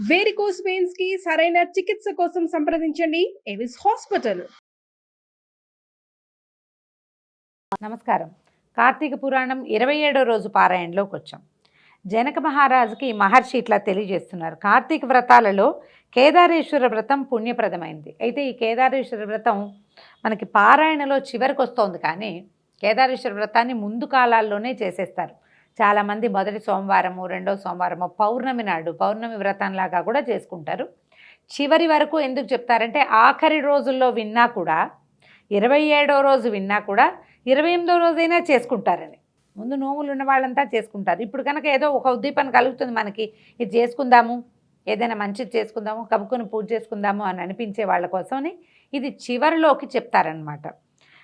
Varicose veins కి సరైన చికిత్స కోసం సంప్రదించండి ఎవిస్ హాస్పిటల్. నమస్కారం. కార్తీక పురాణం 27వ రోజు పారాయణలోకి వచ్చాం. జనక మహారాజుకి మహర్షి ఇట్లా తెలియజేస్తున్నారు. కార్తీక వ్రతాలలో కేదారేశ్వర వ్రతం పుణ్యప్రదమైంది. అయితే ఈ కేదారేశ్వర వ్రతం మనకి పారాయణలో చివరికి వస్తోంది, కానీ కేదారేశ్వర వ్రతాన్ని ముందు కాలాల్లోనే చేసేస్తారు. చాలామంది మొదటి సోమవారము, రెండవ సోమవారము, పౌర్ణమి నాడు పౌర్ణమి వ్రతంలాగా కూడా చేసుకుంటారు. చివరి వరకు ఎందుకు చెప్తారంటే ఆఖరి రోజుల్లో విన్నా కూడా, 27వ రోజు విన్నా కూడా 28వ రోజైనా చేసుకుంటారని. ముందు నోములు ఉన్న వాళ్ళంతా చేసుకుంటారు. ఇప్పుడు కనుక ఏదో ఒక ఉద్దీపన కలుగుతుంది మనకి, ఇది చేసుకుందాము, ఏదైనా మంచిది చేసుకుందాము, కబుక్కుని పూజ చేసుకుందాము అని అనిపించే వాళ్ళ కోసమని ఇది చివరిలోకి చెప్తారనమాట.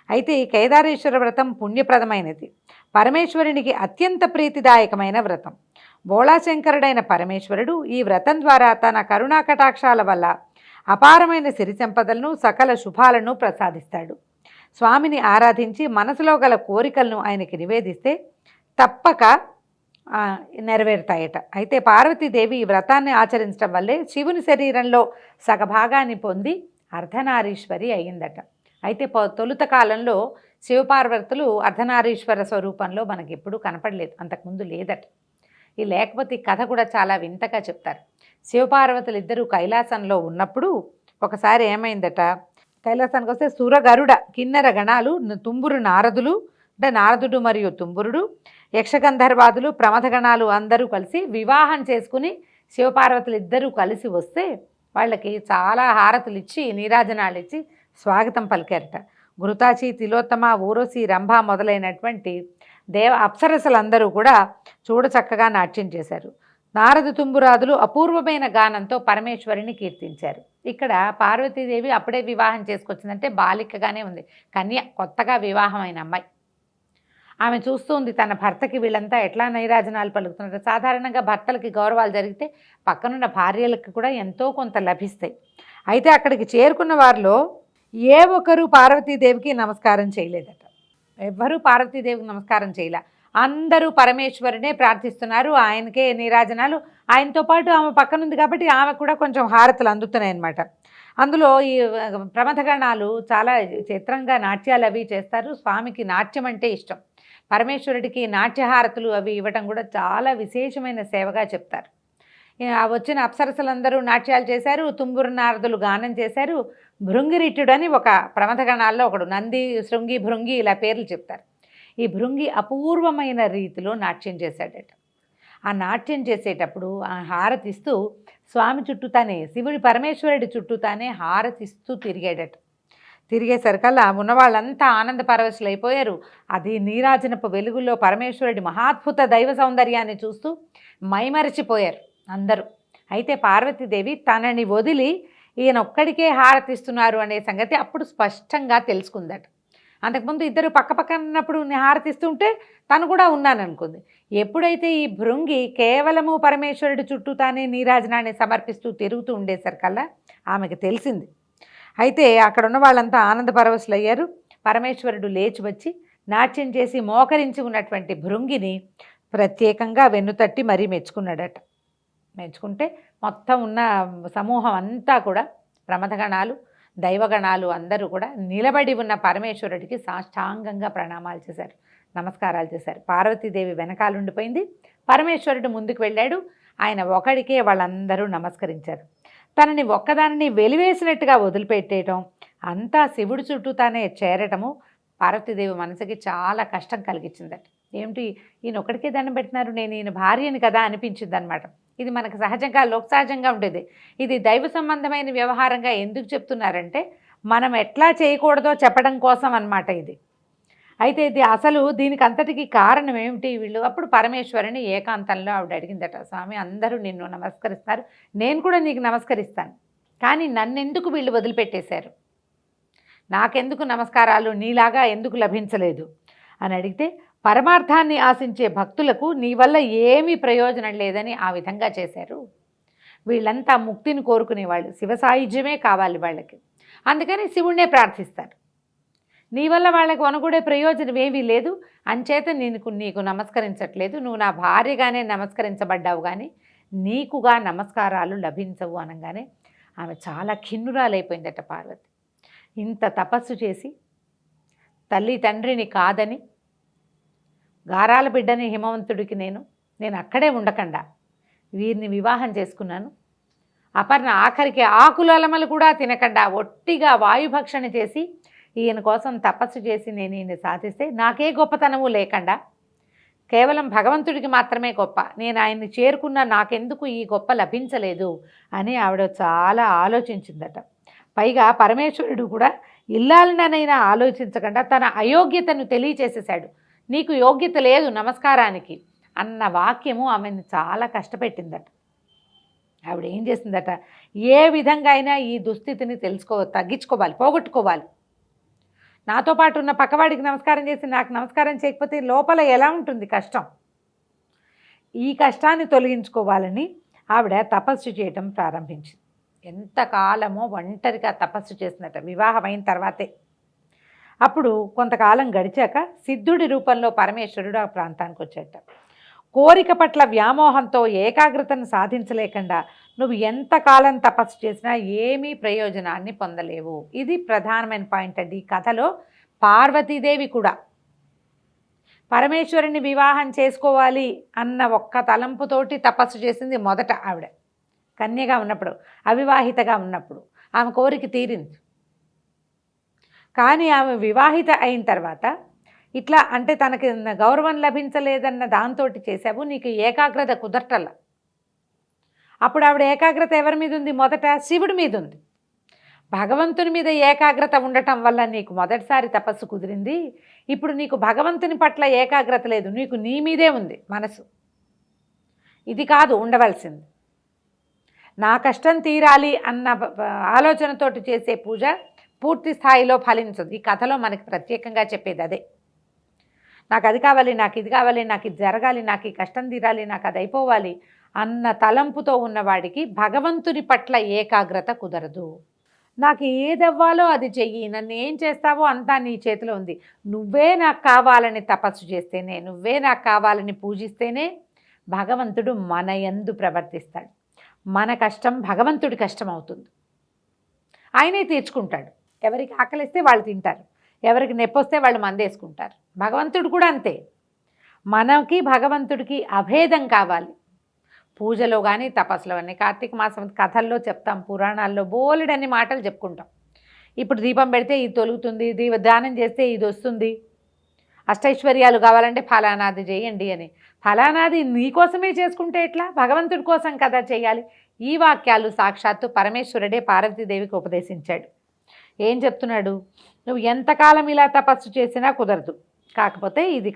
అయితే ఈ కేదారేశ్వర వ్రతం పుణ్యప్రదమైనది, పరమేశ్వరునికి అత్యంత ప్రీతిదాయకమైన వ్రతం. బోళాశంకరుడైన పరమేశ్వరుడు ఈ వ్రతం ద్వారా తన కరుణా కటాక్షాల వల్ల అపారమైన సిరి సంపదలను, సకల శుభాలను ప్రసాదిస్తాడు. స్వామిని ఆరాధించి మనసులో గల కోరికలను ఆయనకి నివేదిస్తే తప్పక నెరవేరుతాయట. అయితే పార్వతీదేవి ఈ వ్రతాన్ని ఆచరించడం వల్లే శివుని శరీరంలో సగభాగాన్ని పొంది అర్ధనారీశ్వరి అయ్యిందట. అయితే తొలుత కాలంలో శివపార్వతులు అర్ధనారీశ్వర స్వరూపంలో మనకి ఎప్పుడూ కనపడలేదు, అంతకుముందు లేదట. ఈ లేకపోతే ఈ కథ కూడా చాలా వింతగా చెప్తారు. శివపార్వతులు ఇద్దరూ కైలాసంలో ఉన్నప్పుడు ఒకసారి ఏమైందట, కైలాసానికి వస్తే సురగరుడ కిన్నెర గణాలు, తుంబురు నారదులు అంటే నారదుడు మరియు తుంబురుడు, యక్షగంధర్వాదులు, ప్రమథగణాలు అందరూ కలిసి వివాహం చేసుకుని శివపార్వతులు ఇద్దరూ కలిసి వస్తే వాళ్ళకి చాలా హారతులు ఇచ్చి నీరాజనాలు ఇచ్చి స్వాగతం పలికారట. ఘృతాచి, తిలోత్తమ, ఊర్వశి, రంభ మొదలైనటువంటి అప్సరసలందరూ కూడా చూడచక్కగా నాట్యం చేశారు. నారద తుంబురాదులు అపూర్వమైన గానంతో పరమేశ్వరిని కీర్తించారు. ఇక్కడ పార్వతీదేవి అప్పుడే వివాహం చేసుకొచ్చిందంటే బాలికగానే ఉంది, కన్య, కొత్తగా వివాహమైన అమ్మాయి. ఆమె చూస్తుంది తన భర్తకి వీళ్ళంతా ఎట్లా నైరాజనాలు పలుకుతున్నారు. సాధారణంగా భర్తలకి గౌరవాలు జరిగితే పక్కనున్న భార్యలకు కూడా ఎంతో కొంత లభిస్తాయి. అయితే అక్కడికి చేరుకున్న వారిలో ఏ ఒక్కరూ పార్వతీదేవికి నమస్కారం చేయలేదట. ఎవ్వరూ పార్వతీదేవికి నమస్కారం చేయలే. అందరూ పరమేశ్వరునే ప్రార్థిస్తున్నారు, ఆయనకే నీరాజనాలు. ఆయనతో పాటు ఆమె పక్కనుంది కాబట్టి ఆమె కూడా కొంచెం హారతులు అందుతున్నాయి అన్నమాట. అందులో ఈ ప్రమథగణాలు చాలా చిత్రంగా నాట్యాలు అవి చేస్తారు. స్వామికి నాట్యం అంటే ఇష్టం. పరమేశ్వరుడికి నాట్యహారతులు అవి ఇవ్వటం కూడా చాలా విశేషమైన సేవగా చెప్తారు. వచ్చిన అప్సరసలందరూ నాట్యాలు చేశారు, తుంబురు నారదులు గానం చేశారు. భృంగిరిట్టుడు అని ఒక ప్రమథగణాల్లో ఒకడు, నంది, శృంగి, భృంగి ఇలా పేర్లు చెప్తారు. ఈ భృంగి అపూర్వమైన రీతిలో నాట్యం చేశాడట. ఆ నాట్యం చేసేటప్పుడు ఆ హారతిస్తూ స్వామి చుట్టూతానే, శివుడి పరమేశ్వరుడి చుట్టూతానే హారతిస్తూ తిరిగాడట. తిరిగేసరికల్లా ఉన్నవాళ్ళంతా ఆనంద పరవశులైపోయారు. అది నీరాజనపు వెలుగుల్లో పరమేశ్వరుడి మహాద్భుత దైవ సౌందర్యాన్ని చూస్తూ మైమరచిపోయారు అందరూ. అయితే పార్వతీదేవి తనని వదిలి ఈయన ఒక్కడికే హారతిస్తున్నారు అనే సంగతి అప్పుడు స్పష్టంగా తెలుసుకుందట. అంతకుముందు ఇద్దరు పక్కపక్కన ఉన్నప్పుడు హారతిస్తుంటే తను కూడా ఉన్నాననుకుంది. ఎప్పుడైతే ఈ భృంగి కేవలము పరమేశ్వరుడి చుట్టూ తానే నీరాజనాన్ని సమర్పిస్తూ తిరుగుతూ ఉండేసరికల్లా ఆమెకు తెలిసింది. అయితే అక్కడ ఉన్న వాళ్ళంతా ఆనంద పరవశులయ్యారు. పరమేశ్వరుడు లేచి వచ్చి నాట్యం చేసి మోకరించి ఉన్నటువంటి భృంగిని ప్రత్యేకంగా వెన్నుతట్టి మరీ మెచ్చుకున్నాడట. మెచ్చుకుంటే మొత్తం ఉన్న సమూహం అంతా కూడా, ప్రమథగణాలు, దైవగణాలు అందరూ కూడా నిలబడి ఉన్న పరమేశ్వరుడికి సాష్టాంగంగా ప్రణామాలు చేశారు, నమస్కారాలు చేశారు. పార్వతీదేవి వెనకాలుండిపోయింది, పరమేశ్వరుడు ముందుకు వెళ్ళాడు. ఆయన ఒకడికే వాళ్ళందరూ నమస్కరించారు. తనని ఒక్కదానిని వెలివేసినట్టుగా వదిలిపెట్టేయటం, అంతా శివుడి చుట్టూ తానే చేరటము పార్వతీదేవి మనసుకి చాలా కష్టం కలిగించిందట. ఏమిటి, ఈయన ఒక్కడికే దండం పెట్టినారు, నేను ఈయన భార్యని కదా అనిపించింది అనమాట. ఇది మనకు సహజంగా లోకసహజంగా ఉండేది. ఇది దైవ సంబంధమైన వ్యవహారంగా ఎందుకు చెప్తున్నారంటే మనం ఎట్లా చేయకూడదో చెప్పడం కోసం అన్నమాట ఇది. అయితే ఇది అసలు దీనికి అంతటికి కారణం ఏమిటి, వీళ్ళు అప్పుడు పరమేశ్వరుని ఏకాంతంలో ఆవిడ అడిగిందట, స్వామి అందరూ నిన్ను నమస్కరిస్తారు, నేను కూడా నీకు నమస్కరిస్తాను, కానీ నన్నెందుకు వీళ్ళు వదిలిపెట్టేశారు, నాకెందుకు నమస్కారాలు నీలాగా ఎందుకు లభించలేదు అని అడిగితే, పరమార్థాన్ని ఆశించే భక్తులకు నీ వల్ల ఏమీ ప్రయోజనం లేదని ఆ విధంగా చేశారు. వీళ్ళంతా ముక్తిని కోరుకునేవాళ్ళు, శివ సాయుధ్యమే కావాలి వాళ్ళకి, అందుకని శివుణ్ణే ప్రార్థిస్తారు. నీ వల్ల వాళ్ళకి వనగూడే ప్రయోజనం ఏమీ లేదు, అంచేత నీకు నమస్కరించట్లేదు, నువ్వు నా భార్యగానే నమస్కరించబడ్డావు, కానీ నీకుగా నమస్కారాలు లభించవు అనగానే ఆమె చాలా ఖిన్నురాలైపోయిందట పార్వతి. ఇంత తపస్సు చేసి తల్లి తండ్రిని కాదని గారాల బిడ్డని హిమవంతుడికి నేను అక్కడే ఉండకుండా వీరిని వివాహం చేసుకున్నాను. అపర్ణ ఆఖరికి ఆకులలమలు కూడా తినకుండా ఒట్టిగా వాయుభక్షణ చేసి ఈయన కోసం తపస్సు చేసి నేను ఈయన సాధిస్తే నాకే గొప్పతనము లేకుండా కేవలం భగవంతుడికి మాత్రమే గొప్ప, నేను ఆయన్ని చేరుకున్న నాకెందుకు ఈ గొప్ప లభించలేదు అని ఆవిడ చాలా ఆలోచించిందట. పైగా పరమేశ్వరుడు కూడా ఇల్లాలనైనా ఆలోచించకుండా తన అయోగ్యతను తెలియచేసేశాడు. నీకు యోగ్యత లేదు నమస్కారానికి అన్న వాక్యము ఆమెను చాలా కష్టపెట్టిందట. ఆవిడ ఏం చేసిందట, ఏ విధంగా అయినా ఈ దుస్థితిని తగ్గించుకోవాలి, పోగొట్టుకోవాలి. నాతో పాటు ఉన్న పక్కవాడికి నమస్కారం చేసి నాకు నమస్కారం చేయకపోతే లోపల ఎలా ఉంటుంది కష్టం. ఈ కష్టాన్ని తొలగించుకోవాలని ఆవిడ తపస్సు చేయటం ప్రారంభించింది. ఎంతకాలమో ఒంటరిగా తపస్సు చేసినట్ట వివాహం అయిన తర్వాతే. అప్పుడు కొంతకాలం గడిచాక సిద్ధుడి రూపంలో పరమేశ్వరుడు ఆ ప్రాంతానికి వచ్చేట. కోరిక పట్ల వ్యామోహంతో ఏకాగ్రతను సాధించలేకుండా నువ్వు ఎంతకాలం తపస్సు చేసినా ఏమీ ప్రయోజనాన్ని పొందలేవు. ఇది ప్రధానమైన పాయింట్ అండి. ఈ కథలో పార్వతీదేవి కూడా పరమేశ్వరుని వివాహం చేసుకోవాలి అన్న ఒక్క తలంపుతోటి తపస్సు చేసింది మొదట. ఆవిడ కన్యగా ఉన్నప్పుడు, అవివాహితగా ఉన్నప్పుడు ఆమె కోరిక తీరింది. కానీ ఆమె వివాహిత అయిన తర్వాత ఇట్లా అంటే తనకి గౌరవం లభించలేదన్న దాంతో చేసావు, నీకు ఏకాగ్రత కుదరటల్ల. అప్పుడు ఆవిడ ఏకాగ్రత ఎవరి మీద ఉంది? మొదట శివుడి మీద ఉంది. భగవంతుని మీద ఏకాగ్రత ఉండటం వల్ల నీకు మొదటిసారి తపస్సు కుదిరింది. ఇప్పుడు నీకు భగవంతుని పట్ల ఏకాగ్రత లేదు, నీకు నీ మీదే ఉంది మనసు. ఇది కాదు ఉండవలసింది. నా కష్టం తీరాలి అన్న ఆలోచనతోటి చేసే పూజ పూర్తి స్థాయిలో ఫలించదు. ఈ కథలో మనకి ప్రత్యేకంగా చెప్పేది అదే. నాకు అది కావాలి, నాకు ఇది కావాలి, నాకు ఇది జరగాలి, నాకు ఈ కష్టం తీరాలి, నాకు అది అయిపోవాలి అన్న తలంపుతో ఉన్నవాడికి భగవంతుని పట్ల ఏకాగ్రత కుదరదు. నాకు ఏదవ్వాలో అది చెయ్యి, నన్ను ఏం చేస్తావో అంతా నీ చేతిలో ఉంది, నువ్వే నాకు కావాలని తపస్సు చేస్తేనే, నువ్వే నాకు కావాలని పూజిస్తేనే భగవంతుడు మన యందు ప్రవర్తిస్తాడు. మన కష్టం భగవంతుడి కష్టం అవుతుంది. ఆయనే తీర్చుకుంటాడు. ఎవరికి ఆకలిస్తే వాళ్ళు తింటారు, ఎవరికి నొప్పొస్తే వాళ్ళు మందేసుకుంటారు. భగవంతుడు కూడా అంతే. మనకి భగవంతుడికి అభేదం కావాలి. పూజలో కానీ తపస్సులో కానీ కార్తీక మాసం కథల్లో చెప్తాం, పురాణాల్లో బోలెడన్ని మాటలు చెప్పుకుంటాం. ఇప్పుడు దీపం పెడితే ఇది తొలుగుతుంది, దానం చేస్తే ఇది వస్తుంది, అష్టైశ్వర్యాలు కావాలంటే ఫలానాది చేయండి అని. ఫలానాది నీకోసమే చేసుకుంటే ఎట్లా? భగవంతుడి కోసం కదా చేయాలి. ఈ వాక్యాలు సాక్షాత్తు పరమేశ్వరుడే పార్వతీదేవికి ఉపదేశించాడు. ఏం చెప్తున్నాడు? నువ్వు ఎంతకాలం ఇలా తపస్సు చేసినా కుదరదు. కాకపోతే ఇది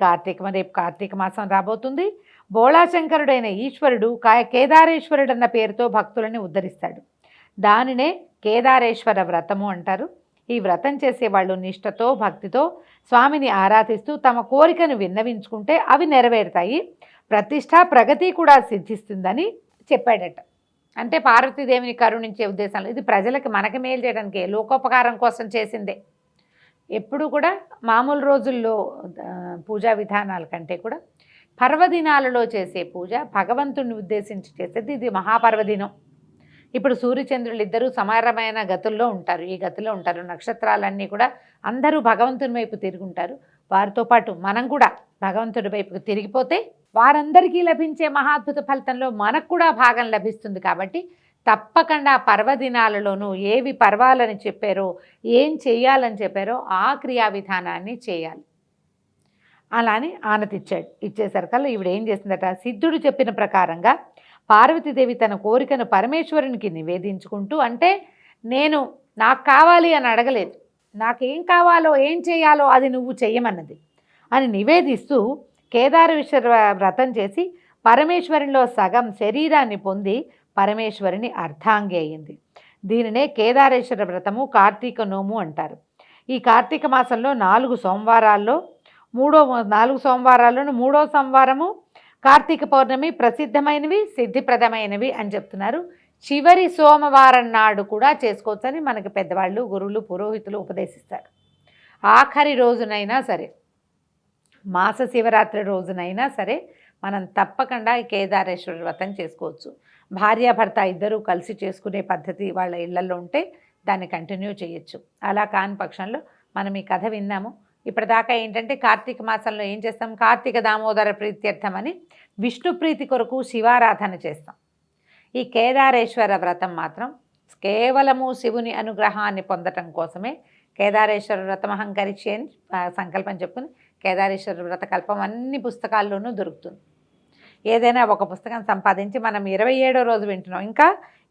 రేపు కార్తీక మాసం రాబోతుంది. బోళాశంకరుడైన ఈశ్వరుడు కేదారేశ్వరుడు అన్న పేరుతో భక్తులని ఉద్ధరిస్తాడు. దానినే కేదారేశ్వర వ్రతము అంటారు. ఈ వ్రతం చేసేవాళ్ళు నిష్ఠతో భక్తితో స్వామిని ఆరాధిస్తూ తమ కోరికను విన్నవించుకుంటే అవి నెరవేరుతాయి, ప్రతిష్ట ప్రగతి కూడా సిద్ధిస్తుందని చెప్పాడట. అంటే పార్వతీదేవిని కరుణించే ఉద్దేశంలో ఇది ప్రజలకి మనకి మేలు చేయడానికి లోకోపకారం కోసం చేసిందే. ఎప్పుడు కూడా మామూలు రోజుల్లో పూజా విధానాల కంటే కూడా పర్వదినాలలో చేసే పూజ భగవంతుడిని ఉద్దేశించి చేసేది. ఇది మహాపర్వదినం. ఇప్పుడు సూర్యచంద్రులు ఇద్దరూ సమానమైన గతుల్లో ఉంటారు, ఈ గతిలో ఉంటారు. నక్షత్రాలన్నీ కూడా అందరూ భగవంతుని వైపు తిరుగుంటారు. వారితో పాటు మనం కూడా భగవంతుడి వైపుకు తిరిగిపోతే వారందరికీ లభించే మహాద్భుత ఫలితంలో మనకు కూడా భాగం లభిస్తుంది. కాబట్టి తప్పకుండా పర్వదినాలలోనూ ఏవి పర్వాలని చెప్పారో, ఏం చేయాలని చెప్పారో ఆ క్రియా విధానాన్ని చేయాలి. అలానే ఆనతిచ్చాడు. ఇచ్చేసరికల్లా ఈవిడ ఏం చేసిందట, సిద్ధుడు చెప్పిన ప్రకారంగా పార్వతీదేవి తన కోరికను పరమేశ్వరునికి నివేదించుకుంటూ, అంటే నాకు కావాలి అని అడగలేదు, నాకేం కావాలో ఏం చేయాలో అది నువ్వు చెయ్యమన్నది అని నివేదిస్తూ కేదారేశ్వర వ్రతం చేసి పరమేశ్వరునిలో సగం శరీరాన్ని పొంది పరమేశ్వరుని అర్ధాంగి అయింది. దీనినే కేదారేశ్వర వ్రతము, కార్తీక నోము అంటారు. ఈ కార్తీక మాసంలో 4 సోమవారాల్లోను మూడో సోమవారము కార్తీక పౌర్ణమి ప్రసిద్ధమైనవి, సిద్ధిప్రదమైనవి అని చెప్తున్నారు. చివరి సోమవారం నాడు కూడా చేసుకోవచ్చని మనకి పెద్దవాళ్ళు, గురువులు, పురోహితులు ఉపదేశిస్తారు. ఆఖరి రోజునైనా సరే, మాస శివరాత్రి రోజునైనా సరే మనం తప్పకుండా ఈ కేదారేశ్వర వ్రతం చేసుకోవచ్చు. భార్యాభర్త ఇద్దరూ కలిసి చేసుకునే పద్ధతి వాళ్ళ ఇళ్లలో ఉంటే దాన్ని కంటిన్యూ చేయొచ్చు. అలా కాని పక్షంలో మనం ఈ కథ విన్నాము. ఇప్పటిదాకా ఏంటంటే కార్తీక మాసంలో ఏం చేస్తాం, కార్తీక దామోదర ప్రీత్యర్థం అని విష్ణు ప్రీతి కొరకు శివారాధన చేస్తాం. ఈ కేదారేశ్వర వ్రతం మాత్రం కేవలము శివుని అనుగ్రహాన్ని పొందటం కోసమే కేదారేశ్వర వ్రతం అహంకరిచి అని సంకల్పం చెప్పుకుని కేదారేశ్వర వ్రత కల్పం అన్ని పుస్తకాల్లోనూ దొరుకుతుంది. ఏదైనా ఒక పుస్తకం సంపాదించి మనం 27వ రోజు వింటున్నాం, ఇంకా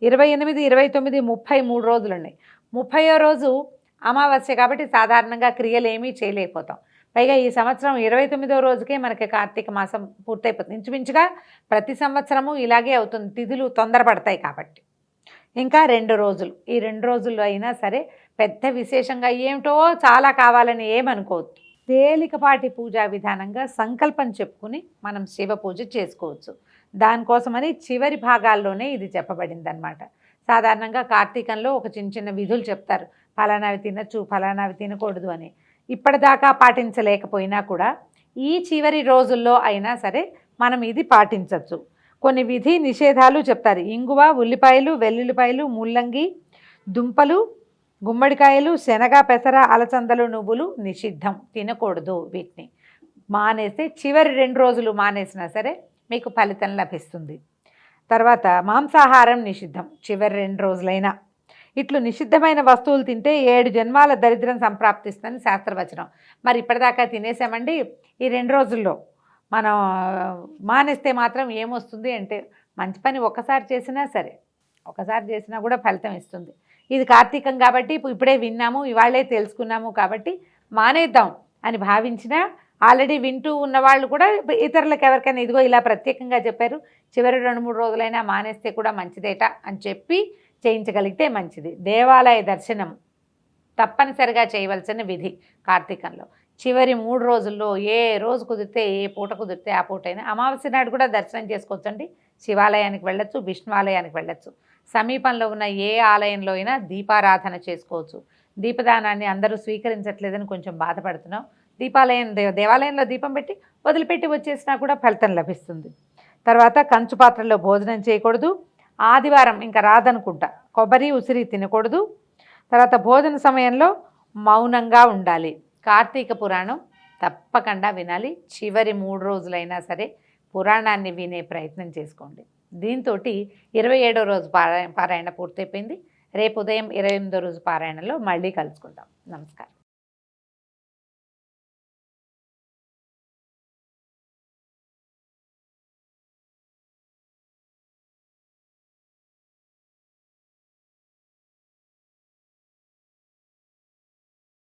28, 29, 33 రోజులు ఉన్నాయి. 30వ రోజు అమావాస్య కాబట్టి సాధారణంగా క్రియలు ఏమీ చేయలేకపోతాం. పైగా ఈ సంవత్సరం 29వ రోజుకే మనకి కార్తీక మాసం పూర్తయిపోతుంది. ఇంచుమించుగా ప్రతి సంవత్సరము ఇలాగే అవుతుంది, తిథులు తొందరపడతాయి కాబట్టి. ఇంకా 2 రోజులు, ఈ 2 రోజుల్లో అయినా సరే పెద్ద విశేషంగా ఏమిటో చాలా కావాలని ఏమనుకోవద్దు. తేలికపాటి పూజా విధానంగా సంకల్పం చెప్పుకుని మనం శివ పూజ చేసుకోవచ్చు. దానికోసమని చివరి భాగాల్లోనే ఇది చెప్పబడింది అనమాట. సాధారణంగా కార్తీకంలో ఒక చిన్న చిన్న విధులు చెప్తారు, ఫలానావి తినచ్చు, ఫలానావి తినకూడదు అని. ఇప్పటిదాకా పాటించలేకపోయినా కూడా ఈ చివరి రోజుల్లో అయినా సరే మనం ఇది పాటించవచ్చు. కొన్ని విధి నిషేధాలు చెప్తారు. ఇంగువ, ఉల్లిపాయలు, వెల్లుల్లిపాయలు, ముల్లంగి, దుంపలు, గుమ్మడికాయలు, శనగ, పెసర, అలచందలు, నువ్వులు నిషిద్ధం, తినకూడదు. వీటిని మానేస్తే చివరి 2 రోజులు మానేసినా సరే మీకు ఫలితం లభిస్తుంది. తర్వాత మాంసాహారం నిషిద్ధం, చివరి 2 రోజులైనా. ఇట్లు నిషిద్ధమైన వస్తువులు తింటే 7 జన్మాల దరిద్రం సంప్రాప్తిస్తుందని శాస్త్రవచనం. మరి ఇప్పటిదాకా తినేసామండి, ఈ 2 రోజుల్లో మనం మానేస్తే మాత్రం ఏమొస్తుంది అంటే మంచి పని ఒకసారి చేసినా సరే, ఒకసారి చేసినా కూడా ఫలితం ఇస్తుంది. ఇది కార్తీకం కాబట్టి ఇప్పుడే విన్నాము, ఇవాళే తెలుసుకున్నాము కాబట్టి మానేద్దాం అని భావించినా ఆల్రెడీ వింటూ ఉన్నవాళ్ళు కూడా ఇతరులకు ఎవరికైనా ఇదిగో ఇలా ప్రత్యేకంగా చెప్పారు, చివరి 2-3 రోజులైనా మానేస్తే కూడా మంచిదేట అని చెప్పి చేయించగలిగితే మంచిది. దేవాలయ దర్శనం తప్పనిసరిగా చేయవలసిన విధి కార్తీకంలో. చివరి 3 రోజుల్లో ఏ రోజు కుదిరితే, ఏ పూట కుదిరితే ఆ పూటైనా, అమావాస్య నాడు కూడా దర్శనం చేసుకోవచ్చండి. శివాలయానికి వెళ్ళొచ్చు, విష్ణువాలయానికి వెళ్ళొచ్చు. సమీపంలో ఉన్న ఏ ఆలయంలో అయినా దీపారాధన చేసుకోవచ్చు. దీపదానాన్ని అందరూ స్వీకరించట్లేదని కొంచెం బాధపడుతున్నాం. దేవాలయంలో దీపం పెట్టి వదిలిపెట్టి వచ్చేసినా కూడా ఫలితం లభిస్తుంది. తర్వాత కంచు పాత్రలో భోజనం చేయకూడదు. ఆదివారం ఇంకా రాదనుకుంటా కొబ్బరి, ఉసిరి తినకూడదు. తర్వాత భోజన సమయంలో మౌనంగా ఉండాలి. కార్తీక పురాణం తప్పకుండా వినాలి. చివరి 3 రోజులైనా సరే పురాణాన్ని వినే ప్రయత్నం చేసుకోండి. దీంతో 27వ రోజు పారాయణ పూర్తయిపోయింది. రేపు ఉదయం 28వ రోజు పారాయణలో మళ్ళీ కలుసుకుందాం. నమస్కారం.